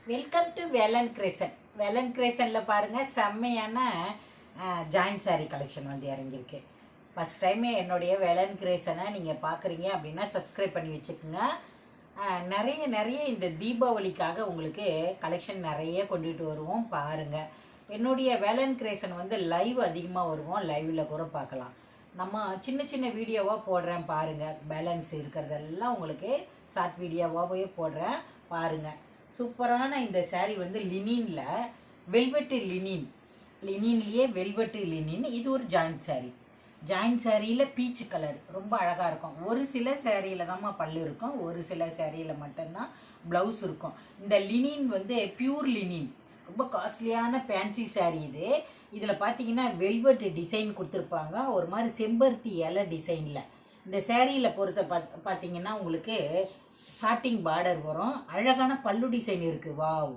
Welcome to Velan Grayson. Velan கிரேசனில் பாருங்கள், செம்மையான ஜாயின்ட் சாரீ கலெக்ஷன் வந்து இறங்கியிருக்கு. ஃபஸ்ட் டைம் என்னுடைய வேலன் கிரேசனை நீங்கள் பார்க்குறீங்க அப்படின்னா சப்ஸ்கிரைப் பண்ணி வச்சுக்கோங்க. நிறைய இந்த தீபாவளிக்காக உங்களுக்கு கலெக்ஷன் நிறைய கொண்டுட்டு வருவோம் பாருங்கள். என்னுடைய வேலன் கிரேசன் வந்து லைவ் அதிகமாக வருவோம், லைவில் கூட பார்க்கலாம். நம்ம சின்ன வீடியோவாக போடுறேன் பாருங்கள். பேலன்ஸ் இருக்கிறதெல்லாம் உங்களுக்கு ஷார்ட் வீடியோவாகவே போடுறேன் பாருங்கள். சூப்பரான இந்த சாரீ வந்து லினின்ல வெல்வெட்டு லினின்லேயே வெல்வெட்டு லினின். இது ஒரு ஜாயின்ட் சாரீ. ஜாயின்ட் சாரியில் பீச் கலர் ரொம்ப அழகாக இருக்கும். ஒரு சில சாரியில் தான்மா பல்லு இருக்கும், ஒரு சில சாரியில் மட்டும்தான் ப்ளவுஸ் இருக்கும். இந்த லினின் வந்து பியூர் லினின், ரொம்ப காஸ்ட்லியான ஃபேன்சி சாரீ இது. இதில் பார்த்தீங்கன்னா வெல்வெட் டிசைன் கொடுத்துருப்பாங்க, ஒரு மாதிரி செம்பருத்தி இலை டிசைனில். இந்த சேரீயில் பார்த்தீங்கன்னா உங்களுக்கு சாட்டிங் பார்டர் வரும், அழகான பல்லு டிசைன் இருக்குது. வாவ்,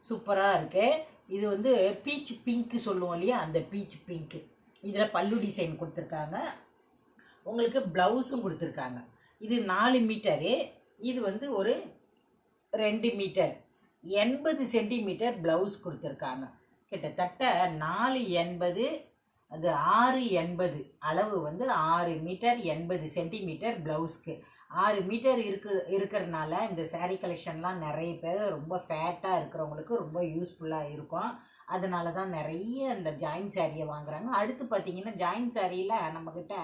சூப்பராக இருக்குது. இது வந்து பீச் பிங்க்கு சொல்லுவோம் இல்லையா, அந்த பீச் பிங்க்கு. இதில் பல்லு டிசைன் கொடுத்துருக்காங்க, உங்களுக்கு ப்ளவுஸும் கொடுத்துருக்காங்க. இது 4 மீட்டரு, இது வந்து ஒரு 2 மீட்டர் 80 சென்டிமீட்டர் ப்ளவுஸ் கொடுத்துருக்காங்க. கிட்டத்தட்ட 480, அது 680 அளவு வந்து 6 மீட்டர் 80 சென்டிமீட்டர் ப்ளவுஸ்க்கு. 6 மீட்டர் இருக்கிறதுனால இந்த சாரீ கலெக்ஷன்லாம் நிறைய பேர் ரொம்ப ஃபேட்டாக இருக்கிறவங்களுக்கு ரொம்ப யூஸ்ஃபுல்லாக இருக்கும். அதனால தான் நிறைய இந்த ஜாயின்ட் சாரியை வாங்குறாங்க. அடுத்து பார்த்திங்கன்னா ஜாயின்ட் சாரியில் நம்மக்கிட்ட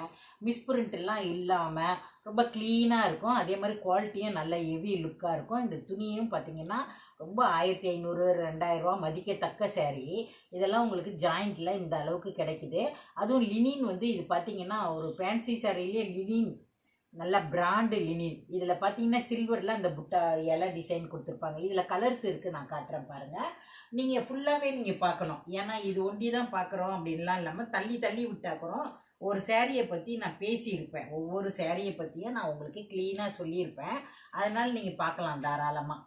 மிஸ்பிரிண்ட்லாம் இல்லாமல் ரொம்ப க்ளீனாக இருக்கும். அதே மாதிரி குவாலிட்டியும் நல்ல ஹெவி லுக்காக இருக்கும். இந்த துணியும் பார்த்திங்கன்னா ரொம்ப 1500 2000 மதிக்கத்தக்க சாரீ. இதெல்லாம் உங்களுக்கு ஜாயிண்ட்டில் இந்த அளவுக்கு கிடைக்குது. அதுவும் லினின் வந்து இது பார்த்திங்கன்னா ஒரு ஃபேன்சி சாரிலேயே லினின் நல்ல பிராண்டு லினின். இதில் பார்த்தீங்கன்னா சில்வரில் அந்த புட்டா இலை டிசைன் கொடுத்துருப்பாங்க. இதில் கலர்ஸ் இருக்குது, நான் காட்டுறேன் பாருங்கள். நீங்கள் ஃபுல்லாகவே நீங்கள் பார்க்கணும், ஏன்னா இது ஒண்டி தான் பார்க்குறோம் அப்படின்லாம் இல்லாமல் தள்ளி விட்டாக்குறோம். ஒரு சேரீயை பற்றி நான் பேசியிருப்பேன், ஒவ்வொரு சேரீயை பற்றியும் நான் உங்களுக்கு க்ளீனாக சொல்லியிருப்பேன். அதனால் நீங்கள் பார்க்கலாம் தாராளமாக.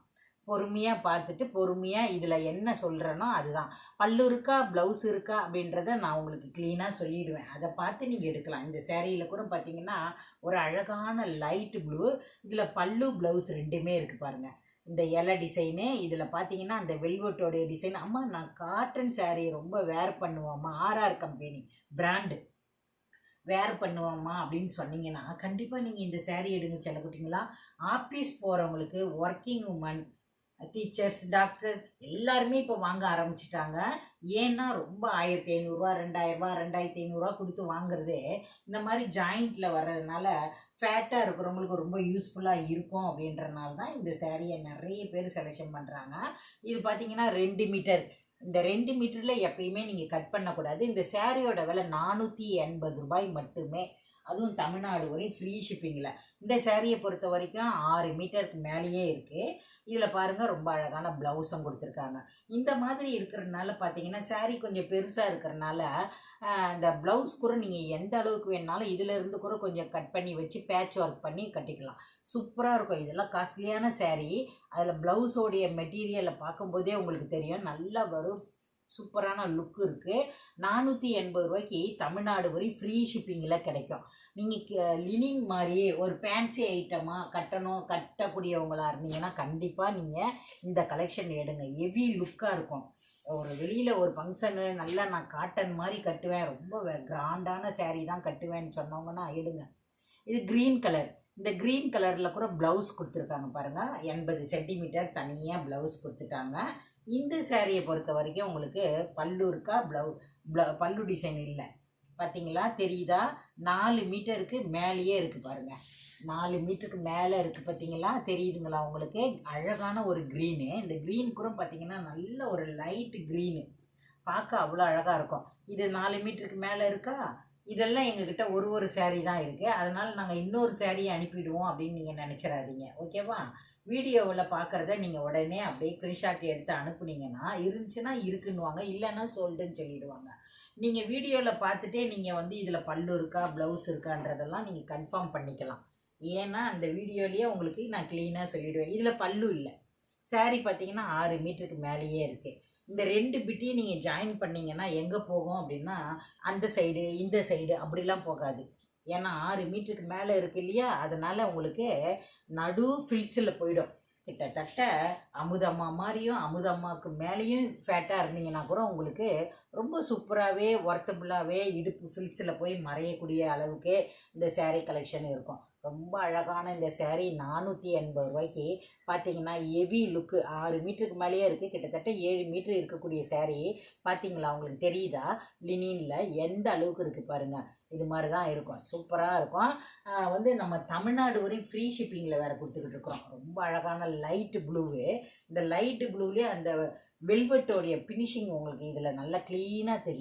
பொறுமையாக பார்த்துட்டு பொறுமையாக இதில் என்ன சொல்கிறேனோ அதுதான். பல்லு இருக்கா ப்ளவுஸ் இருக்கா அப்படின்றத நான் உங்களுக்கு க்ளீனாக சொல்லிவிடுவேன், அதை பார்த்து நீங்கள் எடுக்கலாம். இந்த சேரீயில் கூட பார்த்தீங்கன்னா ஒரு அழகான லைட்டு ப்ளூ, இதில் பல்லு ப்ளவுஸ் ரெண்டுமே இருக்குது பாருங்கள். இந்த இலை டிசைனு, இதில் பார்த்தீங்கன்னா அந்த வெல்வெட்டோடைய டிசைன். அம்மா நான் காட்டன் சாரீ ரொம்ப வேர் பண்ணுவோம்மா, ஆர்ஆர் கம்பெனி பிராண்டு வேர் பண்ணுவோம்மா அப்படின்னு சொன்னீங்கன்னா கண்டிப்பாக நீங்கள் இந்த சேரீ எடுங்க செல்லக்குட்டிங்களா. ஆஃபீஸ் போகிறவங்களுக்கு, ஒர்க்கிங் உமன், டீச்சர்ஸ், டாக்டர் எல்லாருமே இப்போ வாங்க ஆரம்பிச்சிட்டாங்க. ஏன்னா ரொம்ப 1500 2000 2500 கொடுத்து வாங்குறதே இந்த மாதிரி ஜாயிண்ட்டில் வர்றதுனால ஃபேட்டாக இருக்கிறவங்களுக்கு ரொம்ப யூஸ்ஃபுல்லாக இருக்கும். அப்படின்றனால தான் இந்த சேரீயை நிறைய பேர் செலெக்ஷன் பண்ணுறாங்க. இது பார்த்திங்கன்னா 2 மீட்டர். இந்த 2 மீட்டரில் எப்பயுமே நீங்கள் கட் பண்ணக்கூடாது. இந்த சேரீயோட விலை 480 ரூபாய் மட்டுமே, அதுவும் தமிழ்நாடு வரையும் ஃப்ரீ ஷிப்பிங்கில். இந்த சேரீயை பொறுத்த வரைக்கும் 6 மீட்டருக்கு மேலேயே இருக்குது. இதில் பாருங்கள் ரொம்ப அழகான ப்ளவுஸும் கொடுத்துருக்காங்க. இந்த மாதிரி இருக்கிறதுனால பார்த்தீங்கன்னா சாரீ கொஞ்சம் பெருசாக இருக்கிறனால இந்த ப்ளவுஸ் கூட நீங்கள் எந்த அளவுக்கு வேணாலும் இதிலேருந்து கூட கொஞ்சம் கட் பண்ணி வச்சு பேட்ச் ஒர்க் பண்ணி கட்டிக்கலாம். சூப்பராக இருக்கும். இதெல்லாம் காஸ்ட்லியான சாரீ. அதில் ப்ளவுஸோடைய மெட்டீரியலை பார்க்கும்போதே உங்களுக்கு தெரியும், நல்லா வரும், சூப்பரான லுக்கு இருக்குது. 480 ரூபாய்க்கு தமிழ்நாடு வரை ஃப்ரீ ஷிப்பிங்கில் கிடைக்கும். நீங்கள் லினின் மாதிரியே ஒரு ஃபேன்சி ஐட்டமாக கட்டக்கூடியவங்களாக இருந்தீங்கன்னா கண்டிப்பாக நீங்கள் இந்த கலெக்ஷன் எடுங்க. ஹெவி லுக்காக இருக்கும். ஒரு வெளியில் ஒரு ஃபங்க்ஷனு நல்லா நான் காட்டன் மாதிரி கட்டுவேன், ரொம்ப கிராண்டான சாரீ தான் கட்டுவேன்னு சொன்னவங்கன்னா எடுங்க. இது க்ரீன் கலர். இந்த க்ரீன் கலரில் கூட ப்ளவுஸ் கொடுத்துருக்காங்க பாருங்கள். 80 சென்டிமீட்டர் தனியாக ப்ளவுஸ் கொடுத்துட்டாங்க. இந்த சேரீயை பொறுத்த வரைக்கும் உங்களுக்கு பல்லு இருக்கா, பல்லு டிசைன் இல்லை. பார்த்தீங்களா, தெரியுதா? 4 மீட்டருக்கு மேலேயே இருக்குது பாருங்கள். 4 மீட்டருக்கு மேலே இருக்குது, பார்த்தீங்களா, தெரியுதுங்களா உங்களுக்கு? அழகான ஒரு க்ரீனு. இந்த க்ரீன் கூட பார்த்தீங்கன்னா நல்ல ஒரு லைட்டு க்ரீனு, பார்க்க அவ்வளோ அழகாக இருக்கும். இது 4 மீட்டருக்கு மேலே இருக்கா. இதெல்லாம் எங்ககிட்ட ஒரு சேரீ தான் இருக்குது, அதனால் நாங்கள் இன்னொரு சேரீயை அனுப்பிவிடுவோம் அப்படின்னு நீங்கள் நினச்சிடாதீங்க, ஓகேவா? வீடியோவில் பார்க்குறத நீங்கள் உடனே அப்படியே ஸ்க்ரீன்ஷாட் எடுத்து அனுப்புனீங்கன்னா இருந்துச்சுன்னா இருக்குன்னுவாங்க, இல்லைன்னா சொல்லிட்டுன்னு சொல்லிவிடுவாங்க. நீங்கள் வீடியோவில் பார்த்துட்டே நீங்கள் வந்து இதில் பல்லு இருக்கா ப்ளவுஸ் இருக்கான்றதெல்லாம் நீங்கள் கன்ஃபார்ம் பண்ணிக்கலாம். ஏன்னா அந்த வீடியோலேயே உங்களுக்கு நான் க்ளீனாக சொல்லிவிடுவேன். இதில் பல்லு இல்லை. சாரீ பார்த்தீங்கன்னா 6 மீட்டருக்கு மேலேயே இருக்குது. இந்த 2 பிட்டையும் நீங்கள் ஜாயின் பண்ணிங்கன்னா எங்கே போகும் அப்படின்னா அந்த சைடு இந்த சைடு அப்படிலாம் போகாது. ஏன்னா 6 மீட்டருக்கு மேலே இருக்குது இல்லையா, அதனால் உங்களுக்கு நடு ஃபில்ஸில் போயிடும். கிட்டத்தட்ட அமுதம்மா மாதிரியும் அமுதம்மாவுக்கு மேலேயும் ஃபேட்டாக இருந்தீங்கன்னா கூட உங்களுக்கு ரொம்ப சூப்பராகவே ஒர்த்தபுளாகவே இடுப்பு ஃபில்ஸில் போய் மறையக்கூடிய அளவுக்கு இந்த சேரீ கலெக்ஷன் இருக்கும். ரொம்ப அழகான இந்த சேரீ 480 ரூபாய்க்கு பார்த்தீங்கன்னா ஹெவி லுக்கு 6 மீட்டருக்கு மேலேயே இருக்குது. கிட்டத்தட்ட 7 மீட்டர் இருக்கக்கூடிய சேரீ பார்த்தீங்களா, உங்களுக்கு தெரியுதா லினினில் எந்த அளவுக்கு இருக்குது பாருங்கள். இது மாதிரி தான் இருக்கும், சூப்பராக இருக்கும். நம்ம தமிழ்நாடு வரையும் ஃப்ரீ ஷிப்பிங்கில் வேறு கொடுத்துக்கிட்டு இருக்கிறோம். ரொம்ப அழகான லைட்டு ப்ளூவு. இந்த லைட்டு ப்ளூவிலே அந்த வெல்வெட்டோடைய ஃபினிஷிங் உங்களுக்கு இதில் நல்லா க்ளீனாக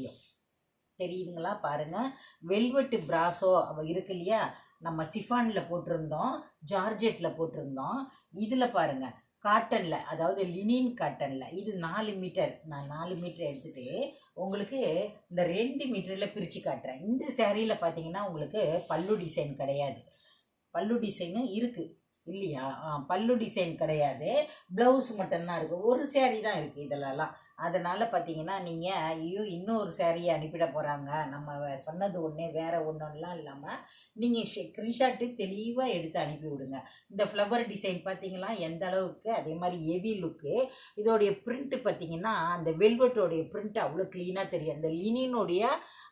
தெரியுதுங்களா பாருங்கள். வெல்வெட்டு பிராசோ இருக்கு இல்லையா, நம்ம சிஃபானில் போட்டிருந்தோம், ஜார்ஜெட்டில் போட்டிருந்தோம். இதில் பாருங்கள் காட்டனில், அதாவது லினின் காட்டனில். இது 4 மீட்டர். நான் 4 மீட்டர் எடுத்துகிட்டு உங்களுக்கு இந்த 2 மீட்டரில் பிரித்து காட்டுறேன். இந்த சேரீயில் பார்த்தீங்கன்னா உங்களுக்கு பல்லு டிசைன் கிடையாது. பல்லு டிசைனும் இருக்குது இல்லையா? பல்லு டிசைன் கிடையாது, ப்ளவுஸ் மட்டும்தான் இருக்குது. ஒரு சேரீ தான் இருக்குது இதிலலாம். அதனால் பார்த்தீங்கன்னா நீங்கள் ஐயோ இன்னொரு சேரீயை அனுப்பிட போகிறாங்க, நம்ம சொன்னது ஒன்று வேறு ஒன்றுலாம் இல்லாமல் நீங்கள் ஸ்க்ரீன்ஷாட்டு தெளிவாக எடுத்து அனுப்பி விடுங்க. இந்த ஃப்ளவர் டிசைன் பார்த்தீங்களா எந்த அளவுக்கு, அதே மாதிரி ஹெவி லுக்கு. இதோடைய பிரிண்ட்டு பார்த்தீங்கன்னா அந்த வெல்வெட்டோடைய பிரிண்ட் அவ்வளோ க்ளீனாக தெரியும். அந்த லினினுடைய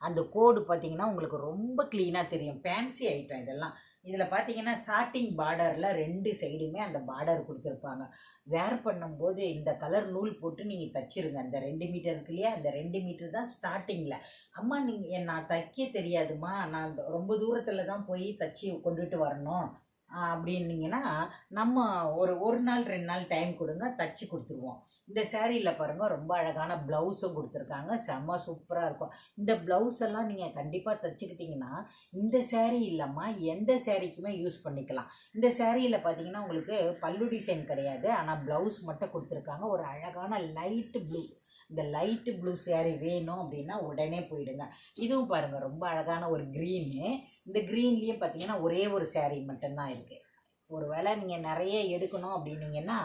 அந்த கோடு பார்த்தீங்கன்னா உங்களுக்கு ரொம்ப க்ளீனாக தெரியும். ஃபேன்சி ஐட்டம் இதெல்லாம். இதில் பார்த்தீங்கன்னா சாட்டிங் பார்டரில் 2 சைடுமே அந்த பார்டர் கொடுத்துருப்பாங்க. வேர் பண்ணும்போது இந்த கலர் நூல் போட்டு நீங்கள் தச்சிருங்க. அந்த 2 மீட்டர் இருக்கு இல்லையா, அந்த 2 மீட்டர் தான் ஸ்டார்டிங்கில். அம்மா நீங்கள் நான் தைக்க தெரியாதுமா, நான் ரொம்ப தூரத்தில் தான் போய் தச்சு கொண்டுட்டு வரணும் அப்படின்னீங்கன்னா நம்ம ஒரு நாள் 2 நாள் டைம் கொடுங்க, தச்சு கொடுத்துருவோம். இந்த சேரீயில் பாருங்கள் ரொம்ப அழகான ப்ளவுஸும் கொடுத்துருக்காங்க, செம்ம சூப்பராக இருக்கும். இந்த ப்ளவுஸ் எல்லாம் நீங்கள் கண்டிப்பாக தைச்சிக்கிட்டிங்கன்னா இந்த சேரீ இல்லாமல் எந்த சேரீக்குமே யூஸ் பண்ணிக்கலாம். இந்த சேரீயில் பார்த்தீங்கன்னா உங்களுக்கு பல்லு டிசைன் கிடையாது, ஆனால் ப்ளவுஸ் மட்டும் கொடுத்துருக்காங்க. ஒரு அழகான லைட்டு ப்ளூ. இந்த லைட்டு ப்ளூ சேரீ வேணும் அப்படின்னா உடனே போயிடுங்க. இதுவும் பாருங்கள் ரொம்ப அழகான ஒரு க்ரீனு. இந்த க்ரீன்லேயே பார்த்தீங்கன்னா ஒரே ஒரு சேரீ மட்டும்தான் இருக்குது. ஒரு வேளை நீங்கள் நிறைய எடுக்கணும் அப்படின்னீங்கன்னா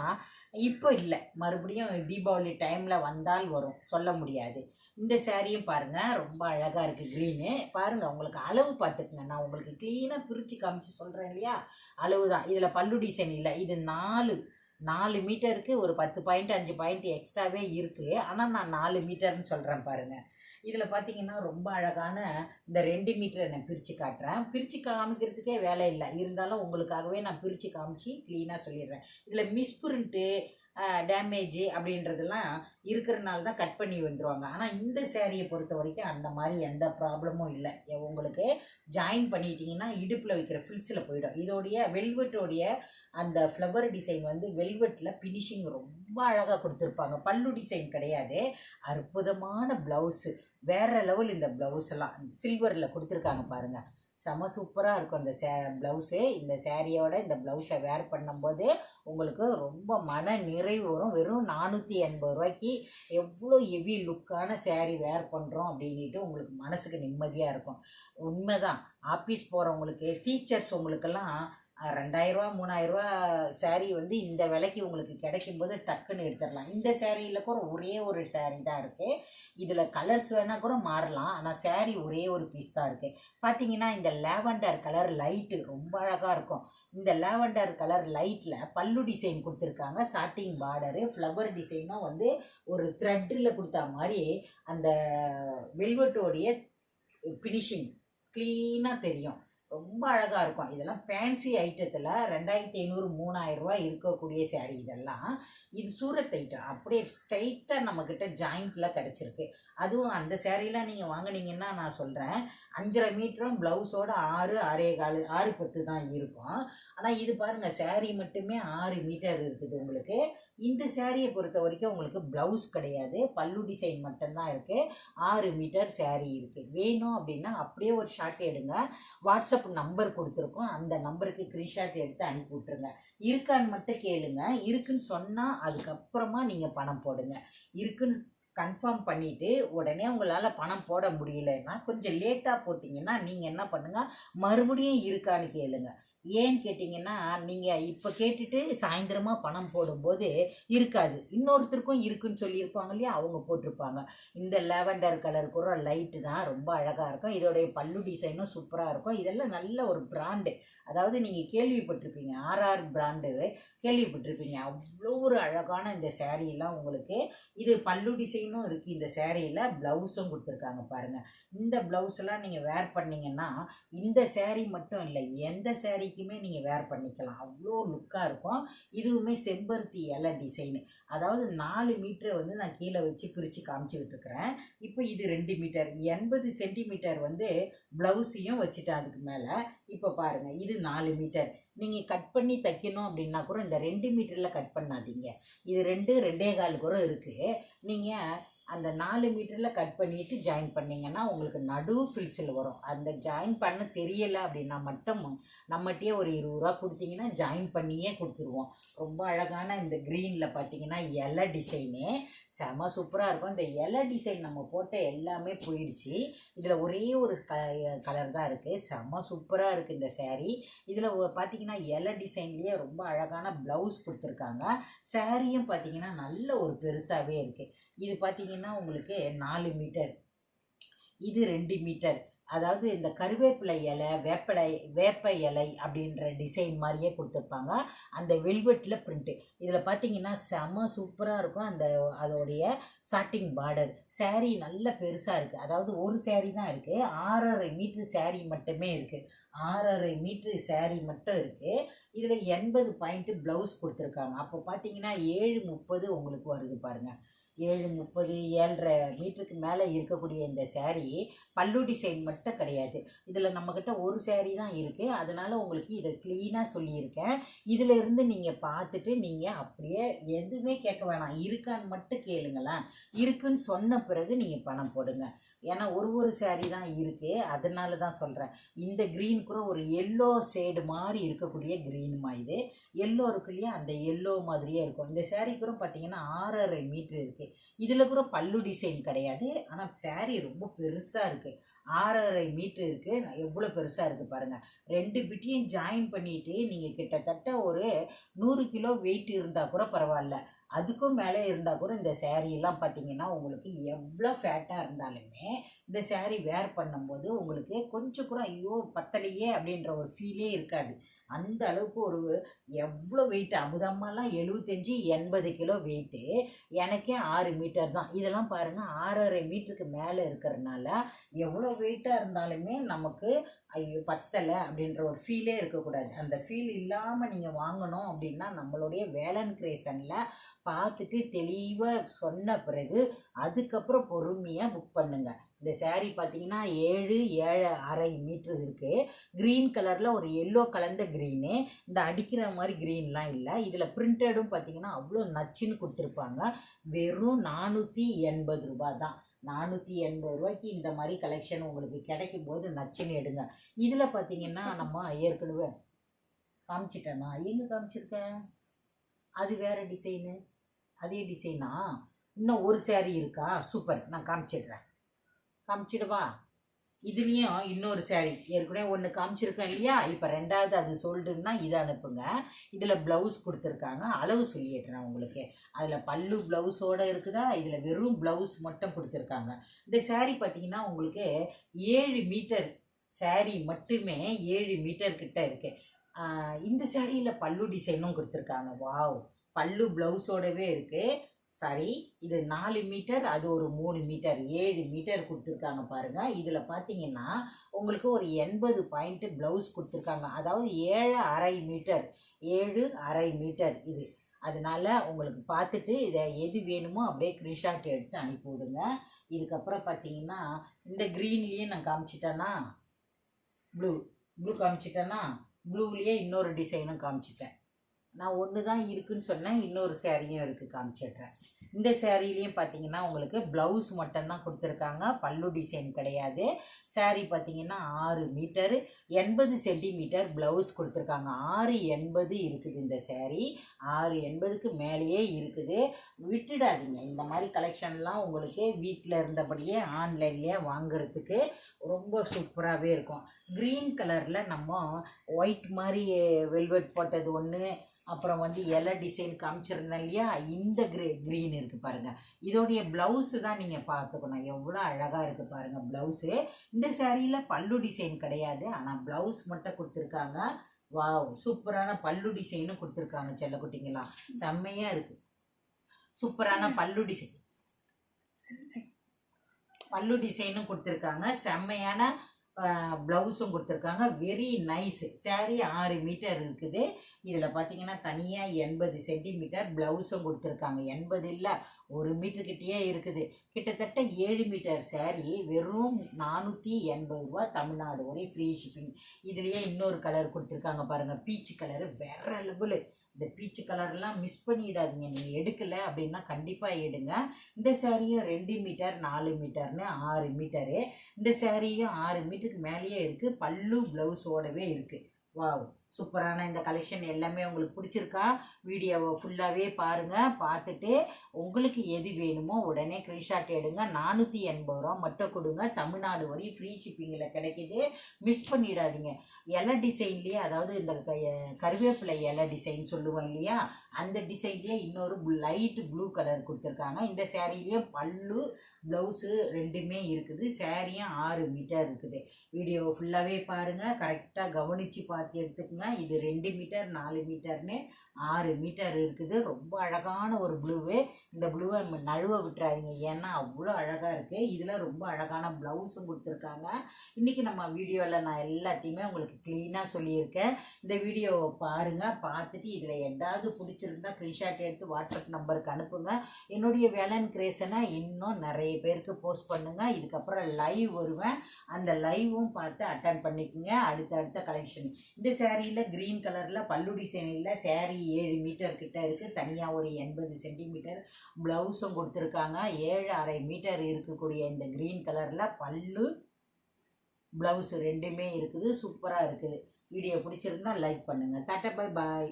இப்போ இல்லை, மறுபடியும் தீபாவளி டைமில் வந்தால் வரும், சொல்ல முடியாது. இந்த சேரீயும் பாருங்கள் ரொம்ப அழகாக இருக்குது க்ரீனு. பாருங்கள் உங்களுக்கு அளவு பார்த்துக்குங்க, நான் உங்களுக்கு க்ளீனாக பிரித்து காமிச்சு சொல்கிறேன் இல்லையா, அளவு தான். இதில் பல்லு டிசைன் இல்லை. இது 4 மீட்டருக்கு ஒரு 10 பாயிண்ட் 5 பாயிண்ட் எக்ஸ்ட்ராவே இருக்குது. ஆனால் நான் 4 மீட்டர்னு சொல்கிறேன் பாருங்கள். இதில் பார்த்தீங்கன்னா ரொம்ப அழகான இந்த 2 மீட்டரை நான் பிரித்து காட்டுறேன். பிரித்து காமிக்கிறதுக்கே வேலை இல்லை, இருந்தாலும் உங்களுக்காகவே நான் பிரித்து காமிச்சு க்ளீனாக சொல்லிடுறேன். இதில் மிஸ்பிரிண்ட்டு டேமேஜு அப்படின்றதெல்லாம் இருக்கிறனால தான் கட் பண்ணி வந்துடுவாங்க. ஆனால் இந்த சேரீயை பொறுத்த வரைக்கும் அந்த மாதிரி எந்த ப்ராப்ளமும் இல்லை. உங்களுக்கு ஜாயின் பண்ணிட்டீங்கன்னா இடுப்பில் வைக்கிற ஃபில்ஸில் போயிடும். இதோடைய வெல்வெட்டோடைய அந்த ஃப்ளவர் டிசைன் வெல்வெட்டில் ஃபினிஷிங் ரொம்ப அழகாக கொடுத்துருப்பாங்க. பல்லு டிசைன் கிடையாது. அற்புதமான ப்ளவுஸு, வேறு லெவல். இந்த ப்ளவுஸ் எல்லாம் சில்வரில் கொடுத்துருக்காங்க பாருங்கள், செம சூப்பராக இருக்கும் இந்த ப்ளவுஸு. இந்த சேரீயோட இந்த ப்ளவுஸை வேர் பண்ணும்போது உங்களுக்கு ரொம்ப மன நிறைவு வரும். வெறும் 480 ரூபாய்க்கு எவ்வளோ ஹெவி லுக்கான சேரீ வேர் பண்ணுறோம் அப்படின்ட்டு உங்களுக்கு மனசுக்கு நிம்மதியாக இருக்கும். உண்மைதான். ஆஃபீஸ் போகிறவங்களுக்கு, டீச்சர்ஸ் உங்களுக்கெல்லாம் 2000 3000 சேரீ இந்த விலைக்கு உங்களுக்கு கிடைக்கும்போது டக்குன்னு எடுத்துடலாம். இந்த சேரீயில் கூட ஒரே ஒரு சேரீ தான் இருக்குது. இதில் கலர்ஸ் வேணால் கூட மாறலாம், ஆனால் சேரீ ஒரே ஒரு பீஸ் தான் இருக்குது. பார்த்தீங்கன்னா இந்த லேவண்டர் கலர் லைட்டு ரொம்ப அழகாக இருக்கும். இந்த லேவண்டர் கலர் லைட்டில் பல்லு டிசைன் கொடுத்துருக்காங்க, சாட்டிங் பார்டரு, ஃப்ளவர் டிசைனும் ஒரு த்ரெட்டில் கொடுத்தா மாதிரி அந்த வெல்வெட்டோடைய ஃபினிஷிங் க்ளீனாக தெரியும். ரொம்ப அழகாக இருக்கும். இதெல்லாம் ஃபேன்சி ஐட்டத்தில் 2500 3000 ரூபா இருக்கக்கூடிய சேரீ இதெல்லாம். இது சூரத் ஐட்டம், அப்படியே ஸ்ட்ரைட்டாக நம்மக்கிட்ட ஜாயிண்டில் கிடச்சிருக்கு. அதுவும் அந்த சேரீலாம் நீங்கள் வாங்கினீங்கன்னா நான் சொல்கிறேன் 5.5 மீட்டரும் ப்ளவுஸோடு 6 6.25 6 10 தான் இருக்கும். ஆனால் இது பாருங்கள் சேரீ மட்டுமே 6 மீட்டர் இருக்குது உங்களுக்கு. இந்த சேரீயை பொறுத்த வரைக்கும் உங்களுக்கு ப்ளவுஸ் கிடையாது, பல்லு டிசைன் மட்டும்தான் இருக்குது. 6 மீட்டர் சேரீ இருக்குது. வேணும் அப்படின்னா அப்படியே ஒரு ஷார்ட் எடுங்க, வாட்ஸ்அப் நம்பர் கொடுத்துருக்கோம், அந்த நம்பருக்கு ஸ்க்ரீன்ஷாட் எடுத்து அனுப்பி விட்ருங்க. இருக்கான்னு மட்டும் கேளுங்க. இருக்குன்னு சொன்னால் அதுக்கப்புறமா நீங்கள் பணம் போடுங்க. இருக்குன்னு கன்ஃபார்ம் பண்ணிவிட்டு உடனே உங்களால் பணம் போட முடியலைன்னா கொஞ்சம் லேட்டாக போட்டிங்கன்னா நீங்கள் என்ன பண்ணுங்கள், மறுபடியும் இருக்கான்னு கேளுங்க. ஏன்னு கேட்டிங்கன்னா நீங்கள் இப்போ கேட்டுட்டு சாயந்தரமாக பணம் போடும்போது இருக்காது, இன்னொருத்தருக்கும் இருக்குன்னு சொல்லியிருப்பாங்க இல்லையா, அவங்க போட்டிருப்பாங்க. இந்த லேவண்டர் கலர் கூட லைட்டு தான் ரொம்ப அழகாக இருக்கும். இதோடைய பல்லு டிசைனும் சூப்பராக இருக்கும். இதெல்லாம் நல்ல ஒரு பிராண்டு. அதாவது நீங்கள் கேள்விப்பட்டிருப்பீங்க, ஆர்ஆர் பிராண்டு கேள்விப்பட்டிருப்பீங்க. அவ்வளோ ஒரு அழகான இந்த சேரீலாம் உங்களுக்கு. இது பல்லு டிசைனும் இருக்குது இந்த சேரீயில், ப்ளவுஸும் கொடுத்துருக்காங்க பாருங்கள். இந்த ப்ளவுஸ்லாம் நீங்கள் வேர் பண்ணிங்கன்னா இந்த சேரீ மட்டும் இல்லை, எந்த சேரீக்குமே நீங்கள் வேர் பண்ணிக்கலாம், அவ்வளோ லுக்காக இருக்கும். இதுவுமே செம்பருத்தி இலை டிசைனு. அதாவது 4 மீட்டரை வந்து நான் கீழே வச்சு பிரித்து காமிச்சிக்கிட்டு இருக்கிறேன். இப்போ இது 2 மீட்டர் 80 சென்டிமீட்டர் வந்து ப்ளவுஸையும் வச்சுட்டேன் அதுக்கு மேலே. இப்போ பாருங்கள், இது 4 மீட்டர். நீங்கள் கட் பண்ணி தைக்கணும் அப்படின்னா கூட இந்த 2 மீட்டரில் கட் பண்ணாதீங்க. இது 2.25 கூட இருக்குது. நீங்கள் அந்த 4 மீட்டரில் கட் பண்ணிவிட்டு ஜாயின் பண்ணிங்கன்னா உங்களுக்கு நடு ஃப்ரில்ஸில் வரும். அந்த ஜாயின் பண்ண தெரியலை அப்படின்னா மட்டும் நம்மகிட்டயே ஒரு 20 ரூபா கொடுத்தீங்கன்னா ஜாயின் பண்ணியே கொடுத்துருவோம். ரொம்ப அழகான இந்த க்ரீனில் பார்த்தீங்கன்னா இலை டிசைனு செம சூப்பராக இருக்கும். இந்த இலை டிசைன் நம்ம போட்ட எல்லாமே போயிடுச்சு. இதில் ஒரே ஒரு கலர் தான் இருக்குது. செம சூப்பராக இருக்குது இந்த சேரீ. இதில் பார்த்தீங்கன்னா இலை டிசைன்லேயே ரொம்ப அழகான ப்ளவுஸ் கொடுத்துருக்காங்க. சேரீயும் பார்த்தீங்கன்னா நல்ல ஒரு பெருசாகவே இருக்குது. இது பார்த்தீங்கன்னா உங்களுக்கு 4 மீட்டர், இது 2 மீட்டர். அதாவது இந்த கருவேப்பிலை இலை, வேப்ப இலை அப்படின்ற டிசைன் மாதிரியே கொடுத்துருப்பாங்க. அந்த வெல்வெட்டில் பிரிண்ட்டு. இதில் பார்த்தீங்கன்னா செம சூப்பராக இருக்கும். அதோடைய சாட்டிங் பார்டர். சேரீ நல்ல பெருசாக இருக்குது. அதாவது ஒரு சேரீ தான் இருக்குது, 6.5 மீட்ரு சேரீ மட்டுமே இருக்குது. 6.5 மீட்ரு சேரீ மட்டும் இருக்குது. இதில் 80 பாயிண்ட்டு ப்ளவுஸ் கொடுத்துருக்காங்க. அப்போ பார்த்தீங்கன்னா 7.30 உங்களுக்கு வருது பாருங்கள். 7.30 7.5 மீட்டருக்கு மேலே இருக்கக்கூடிய இந்த சேரீ பல்லு டிசைன் மட்டும் கிடையாது. இதில் நம்மக்கிட்ட ஒரு சேரீ தான் இருக்குது. அதனால் உங்களுக்கு இதை க்ளீனாக சொல்லியிருக்கேன். இதில் இருந்து நீங்கள் பார்த்துட்டு நீங்கள் அப்படியே எதுவுமே கேட்க வேணாம், இருக்கான்னு மட்டும் கேளுங்களேன். இருக்குன்னு சொன்ன பிறகு நீங்கள் பணம் போடுங்க. ஏன்னா ஒரு சேரீ தான் இருக்குது, அதனால தான் சொல்கிறேன். இந்த க்ரீன் கூட ஒரு எல்லோ ஷேடு மாதிரி இருக்கக்கூடிய க்ரீனுமா இது. எல்லோ இருக்கு இல்லையா, அந்த எல்லோ மாதிரியே இருக்கும். இந்த சேரீ கூட பார்த்தீங்கன்னா 6.5 மீட்ரு இருக்குது. இதில் கூட பல்லு டிசைன் கிடையாது, ஆனால் சேரீ ரொம்ப பெருசாக இருக்குது. 6.5 மீட்ரு இருக்குது. எவ்வளோ பெருசாக இருக்குது பாருங்கள். 2 பிட்டையும் ஜாயின் பண்ணிவிட்டு நீங்கள் கிட்டத்தட்ட ஒரு 100 கிலோ வெயிட் இருந்தால் கூட பரவாயில்ல, அதுக்கும் மேலே இருந்தால் கூட இந்த சேரீலாம் பார்த்தீங்கன்னா உங்களுக்கு எவ்வளோ ஃபேட்டாக இருந்தாலுமே இந்த சேரீ வேர் பண்ணும்போது உங்களுக்கு கொஞ்சம் கூட ஐயோ பத்தலையே அப்படின்ற ஒரு ஃபீலே இருக்காது. அந்த அளவுக்கு ஒரு எவ்வளோ வெயிட், அமுதம்மாலாம் 75-80 கிலோ வெயிட்டு, எனக்கே 6 மீட்டர் தான். இதெல்லாம் பாருங்கள் 6.5 மீட்டருக்கு மேலே இருக்கிறதுனால எவ்வளோ வெயிட்டாக இருந்தாலுமே நமக்கு ஐயோ பத்தலை அப்படின்ற ஒரு ஃபீலே இருக்கக்கூடாது. அந்த ஃபீல் இல்லாமல் நீங்கள் வாங்கணும் அப்படின்னா நம்மளுடைய வேலன் கிரியேஷனில் பார்த்துட்டு தெளிவாக சொன்ன பிறகு அதுக்கப்புறம் பொறுமையாக புக் பண்ணுங்கள். இந்த சேரீ பார்த்தீங்கன்னா 7-7.5 மீட்ரு இருக்குது. க்ரீன் கலரில் ஒரு எல்லோ கலந்த க்ரீனு, இந்த அடிக்கிற மாதிரி க்ரீன்லாம் இல்லை. இதில் பிரிண்டடும் பார்த்தீங்கன்னா அவ்வளோ நச்சுன்னு கொடுத்துருப்பாங்க. வெறும் 480 ரூபா தான். 480 ரூபாய்க்கு இந்த மாதிரி கலெக்ஷன் உங்களுக்கு கிடைக்கும் போது நச்சுன்னு எடுங்க. இதில் பார்த்தீங்கன்னா நம்ம ஏற்கனவே காமிச்சிட்டேன்னா, எங்கே காமிச்சிருக்கேன், அது வேறு டிசைனு, அதே டிசைனா இன்னும் ஒரு சேரீ இருக்கா, சூப்பர், நான் காமிச்சிடவா. இதுலேயும் இன்னொரு சேரீ ஏற்கனவே ஒன்று காமிச்சிருக்கேன் இல்லையா, இப்போ 2வது அது சொல்லுன்னா இதை அனுப்புங்க. இதில் ப்ளவுஸ் கொடுத்துருக்காங்க, அளவு சொல்லிடுறேன் உங்களுக்கு. அதில் பல்லு ப்ளவுஸோடு இருக்குதா, இதில் வெறும் ப்ளவுஸ் மட்டும் கொடுத்துருக்காங்க. இந்த சேரீ பார்த்திங்கன்னா உங்களுக்கு 7 மீட்டர் சேரீ மட்டுமே 7 மீட்டர் கிட்ட இருக்குது. இந்த சேரீயில் பல்லு டிசைனும் கொடுத்துருக்காங்க. வாவ், பல்லு ப்ளவுஸோடவே இருக்குது. சாரி, இது 4 மீட்டர், அது ஒரு 3 மீட்டர், 7 மீட்டர் கொடுத்துருக்காங்க பாருங்கள். இதில் பார்த்தீங்கன்னா உங்களுக்கு ஒரு 80 பாயிண்ட்டு ப்ளவுஸ் கொடுத்துருக்காங்க. அதாவது 7.5 மீட்டர் 7.5 மீட்டர் இது. அதனால் உங்களுக்கு பார்த்துட்டு இதை எது வேணுமோ அப்படியே ஸ்க்ரீன்ஷாட் எடுத்து அனுப்பி விடுங்க. இதுக்கப்புறம் பார்த்தீங்கன்னா இந்த க்ரீன்லேயே நான் காமிச்சிட்டேன்னா, ப்ளூ காமிச்சிட்டேன்னா, ப்ளூலேயே இன்னொரு டிசைனும் காமிச்சிட்டேன். நான் ஒன்று தான் இருக்குதுன்னு சொன்னேன், இன்னொரு சேரீயும் இருக்குது, காமிச்சிடுறேன். இந்த சேரீலையும் பார்த்தீங்கன்னா உங்களுக்கு ப்ளவுஸ் மட்டும்தான் கொடுத்துருக்காங்க, பல்லு டிசைன் கிடையாது. சேரீ பார்த்தீங்கன்னா 6 மீட்டரு 80 சென்டிமீட்டர் ப்ளவுஸ் கொடுத்துருக்காங்க. 680 இருக்குது இந்த சேரீ, 680க்கு மேலேயே இருக்குது. விட்டுடாதீங்க, இந்த மாதிரி கலெக்ஷன்லாம் உங்களுக்கு வீட்டில் இருந்தபடியே ஆன்லைன்லேயே வாங்குறதுக்கு ரொம்ப சூப்பராகவே இருக்கும். க்ரீன் கலரில் நம்ம ஒயிட் மாதிரி வெல்வெட் போட்டது ஒன்று, அப்புறம் வந்து இலை டிசைன் காமிச்சிருந்தேன் இல்லையா, இந்த க்ரீன் இருக்குது பாருங்கள். இதோடைய ப்ளவுஸு தான் நீங்கள் பார்த்துக்கணும், எவ்வளோ அழகாக இருக்குது பாருங்கள் ப்ளவுஸு. இந்த சேரீயில் பல்லு டிசைன் கிடையாது, ஆனால் ப்ளவுஸ் மட்டும் கொடுத்துருக்காங்க. வாவ், சூப்பரான பல்லு டிசைனும் கொடுத்துருக்காங்க செல்லக்குட்டிங்களா, செம்மையாக இருக்குது. சூப்பரான பல்லு டிசைனும் கொடுத்துருக்காங்க, செம்மையான ப்ளவுஸும் கொடுத்துருக்காங்க. Very nice sari. 6 மீட்டர் இருக்குது. இதில் பார்த்தீங்கன்னா தனியாக 80 சென்டிமீட்டர் ப்ளவுஸும் கொடுத்துருக்காங்க. 80 இல்லை, 1 மீட்டர்கிட்டயே இருக்குது. கிட்டத்தட்ட 7 மீட்டர் சேரீ வெறும் 480 ரூபா, தமிழ்நாடு வரை ஃப்ரீ ஷிப்பிங். இதுலேயே இன்னொரு கலர் கொடுத்துருக்காங்க பாருங்கள், பீச்சு கலரு, வேறு லெவலு. இந்த பீச்சு கலர்லாம் மிஸ் பண்ணிடாதீங்க, நீங்கள் எடுக்கலை அப்படின்னா கண்டிப்பாக எடுங்க. இந்த சேரீயும் 2 மீட்டர் 4 மீட்டர்னு 6 மீட்டரு. இந்த சேரீயும் 6 மீட்டருக்கு மேலேயே இருக்குது, பல்லு ப்ளவுஸோடவே இருக்குது. வாவ், சூப்பரான இந்த கலெக்ஷன் எல்லாமே உங்களுக்கு பிடிச்சிருக்கா? வீடியோவை ஃபுல்லாகவே பாருங்கள். பார்த்துட்டு உங்களுக்கு எது வேணுமோ உடனே ஸ்க்ரீன்ஷாட் எடுங்க. 480 ரூபா மட்டும் கொடுங்க, தமிழ்நாடு வரை ஃப்ரீ ஷிப்பிங்கில் கிடைக்கிது. மிஸ் பண்ணிடாதீங்க. இலை டிசைன்லேயே, அதாவது இந்த கருவேப்பிலை இலை டிசைன் சொல்லுவோம் இல்லையா, அந்த டிசைன்லேயே இன்னொரு லைட் ப்ளூ கலர் கொடுத்துருக்காங்க. இந்த சேரீலேயும் பல்லு ப்ளவுஸு ரெண்டுமே இருக்குது. சேரீயும் 6 மீட்டர் இருக்குது. வீடியோவை ஃபுல்லாகவே பாருங்கள், கரெக்டாக கவனித்து பார்த்து எடுத்துக்கோங்க. இது 2 மீட்டர் 4 மீட்டர்னு 6 மீட்டர் இருக்குது. ரொம்ப அழகான ஒரு ப்ளூவு. இந்த ப்ளூவை நழுவ விட்டுறாதீங்க, ஏன்னா அவ்வளோ அழகாக இருக்குது. இதில் ரொம்ப அழகான ப்ளவுஸும் கொடுத்துருக்காங்க. இன்றைக்கி நம்ம வீடியோவில் நான் எல்லாத்தையுமே உங்களுக்கு க்ளீனாக சொல்லியிருக்கேன். இந்த வீடியோவை பாருங்கள். பார்த்துட்டு இதில் எதாவது பிடிச்சிருந்தா ஸ்க்ரீன்ஷாட் எடுத்து வாட்ஸ்அப் நம்பருக்கு அனுப்புங்க. என்னுடைய வேலன் கிரியேஷனை இன்னும் நிறைய பேருக்கு போஸ்ட் பண்ணுங்கள். இதுக்கப்புறம் லைவ் வருவேன், அந்த லைவும் பார்த்து அட்டன் பண்ணிக்கோங்க. அடுத்த கலெக்ஷன். இந்த சேரீயில் க்ரீன் கலரில் பல்லு டிசைனில் சேரீ 7 மீட்டர் கிட்ட இருக்குது. தனியாக ஒரு 80 சென்டிமீட்டர் ப்ளவுஸும் கொடுத்துருக்காங்க. 7.5 மீட்டர் இருக்கக்கூடிய இந்த க்ரீன் கலரில் பல்லு ப்ளவுஸு ரெண்டுமே இருக்குது. சூப்பராக இருக்குது. வீடியோ பிடிச்சிருந்தா லைக் பண்ணுங்கள். Tata, bye bye.